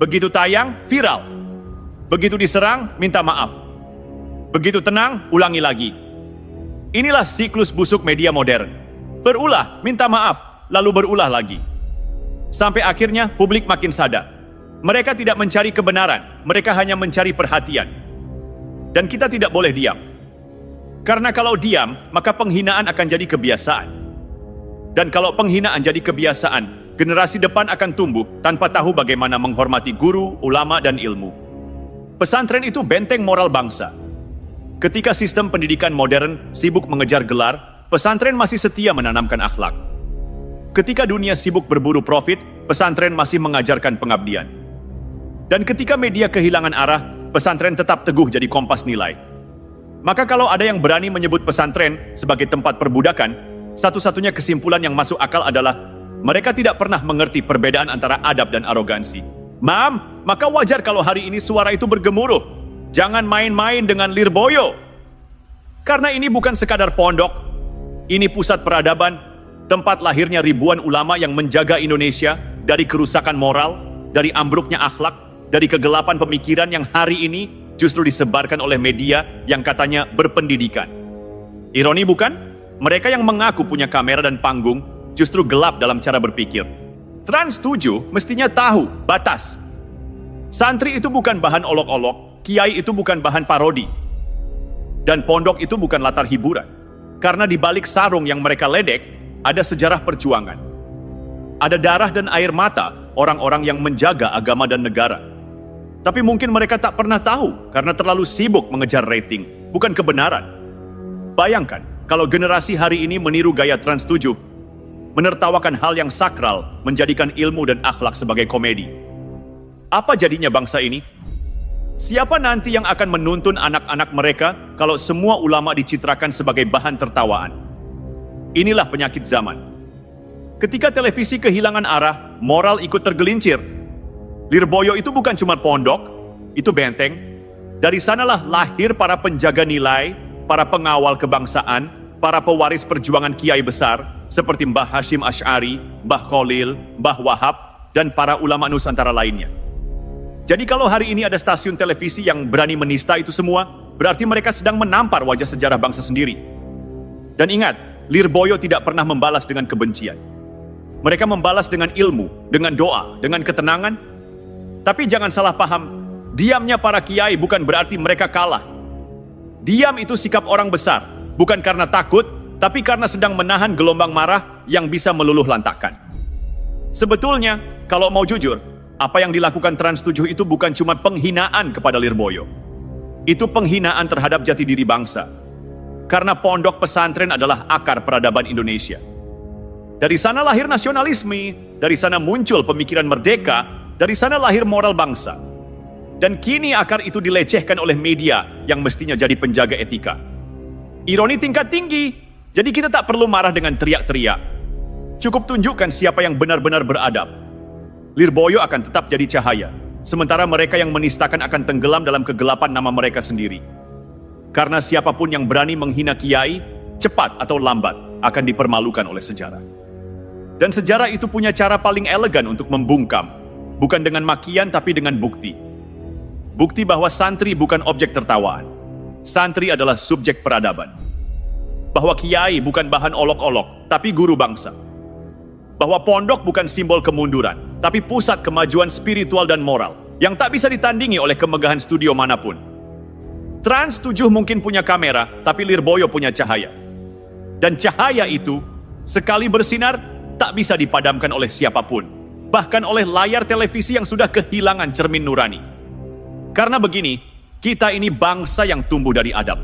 Begitu tayang, viral. Begitu diserang, minta maaf. Begitu tenang, ulangi lagi. Inilah siklus busuk media modern. Berulah, minta maaf, lalu berulah lagi. Sampai akhirnya publik makin sadar. Mereka tidak mencari kebenaran, mereka hanya mencari perhatian. Dan kita tidak boleh diam. Karena kalau diam, maka penghinaan akan jadi kebiasaan. Dan kalau penghinaan jadi kebiasaan, generasi depan akan tumbuh tanpa tahu bagaimana menghormati guru, ulama, dan ilmu. Pesantren itu benteng moral bangsa. Ketika sistem pendidikan modern sibuk mengejar gelar, pesantren masih setia menanamkan akhlak. Ketika dunia sibuk berburu profit, pesantren masih mengajarkan pengabdian. Dan ketika media kehilangan arah, pesantren tetap teguh jadi kompas nilai. Maka kalau ada yang berani menyebut pesantren sebagai tempat perbudakan, satu-satunya kesimpulan yang masuk akal adalah mereka tidak pernah mengerti perbedaan antara adab dan arogansi. Mam, maka wajar kalau hari ini suara itu bergemuruh. Jangan main-main dengan Lirboyo. Karena ini bukan sekadar pondok, ini pusat peradaban, tempat lahirnya ribuan ulama yang menjaga Indonesia dari kerusakan moral, dari ambruknya akhlak, dari kegelapan pemikiran yang hari ini justru disebarkan oleh media yang katanya berpendidikan. Ironi bukan? Mereka yang mengaku punya kamera dan panggung justru gelap dalam cara berpikir. Trans 7 mestinya tahu batas. Santri itu bukan bahan olok-olok, kiai itu bukan bahan parodi. Dan pondok itu bukan latar hiburan. Karena di balik sarung yang mereka ledek, ada sejarah perjuangan. Ada darah dan air mata orang-orang yang menjaga agama dan negara. Tapi mungkin mereka tak pernah tahu karena terlalu sibuk mengejar rating, bukan kebenaran. Bayangkan, kalau generasi hari ini meniru gaya Trans 7, menertawakan hal yang sakral, menjadikan ilmu dan akhlak sebagai komedi. Apa jadinya bangsa ini? Siapa nanti yang akan menuntun anak-anak mereka kalau semua ulama dicitrakan sebagai bahan tertawaan? Inilah penyakit zaman. Ketika televisi kehilangan arah, moral ikut tergelincir. Lirboyo itu bukan cuma pondok, itu benteng. Dari sanalah lahir para penjaga nilai, para pengawal kebangsaan, para pewaris perjuangan kiai besar, seperti Mbah Hashim Asy'ari, Mbah Khalil, Mbah Wahab, dan para ulama Nusantara lainnya. Jadi kalau hari ini ada stasiun televisi yang berani menista itu semua, berarti mereka sedang menampar wajah sejarah bangsa sendiri. Dan ingat, Lirboyo tidak pernah membalas dengan kebencian. Mereka membalas dengan ilmu, dengan doa, dengan ketenangan. Tapi jangan salah paham, diamnya para kiai bukan berarti mereka kalah. Diam itu sikap orang besar, bukan karena takut, tapi karena sedang menahan gelombang marah yang bisa meluluh lantakkan. Sebetulnya, kalau mau jujur, apa yang dilakukan Trans 7 itu bukan cuma penghinaan kepada Lirboyo. Itu penghinaan terhadap jati diri bangsa. Karena pondok pesantren adalah akar peradaban Indonesia. Dari sana lahir nasionalisme, dari sana muncul pemikiran merdeka, dari sana lahir moral bangsa. Dan kini akar itu dilecehkan oleh media yang mestinya jadi penjaga etika. Ironi tingkat tinggi, jadi kita tak perlu marah dengan teriak-teriak. Cukup tunjukkan siapa yang benar-benar beradab. Lirboyo akan tetap jadi cahaya, sementara mereka yang menistakan akan tenggelam dalam kegelapan nama mereka sendiri. Karena siapapun yang berani menghina kiai, cepat atau lambat akan dipermalukan oleh sejarah. Dan sejarah itu punya cara paling elegan untuk membungkam, bukan dengan makian tapi dengan bukti. Bukti bahwa santri bukan objek tertawaan. Santri adalah subjek peradaban. Bahwa kiai bukan bahan olok-olok, tapi guru bangsa. Bahwa pondok bukan simbol kemunduran, tapi pusat kemajuan spiritual dan moral yang tak bisa ditandingi oleh kemegahan studio manapun. Trans 7 mungkin punya kamera, tapi Lirboyo punya cahaya. Dan cahaya itu, sekali bersinar, tak bisa dipadamkan oleh siapapun. Bahkan oleh layar televisi yang sudah kehilangan cermin nurani. Karena begini, kita ini bangsa yang tumbuh dari adab.